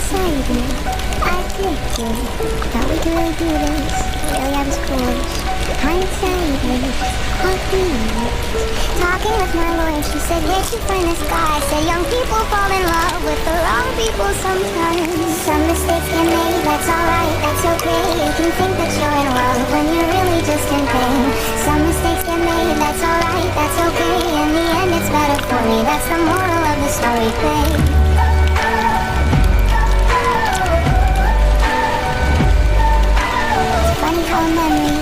inside me. I clicked you. Thought we could really do this. Really, I was foolish. Hindsight is heartbeat. Talking with my lawyer, she said, here's your friend, this guy. Said young people fall in love with the wrong people sometimes. Some mistakes get made, that's alright, that's okay. You can think that you're in love when you're really just in pain. Some mistakes get made, that's alright, that's okay. In the end, it's better for me. That's the moral of the story, babe.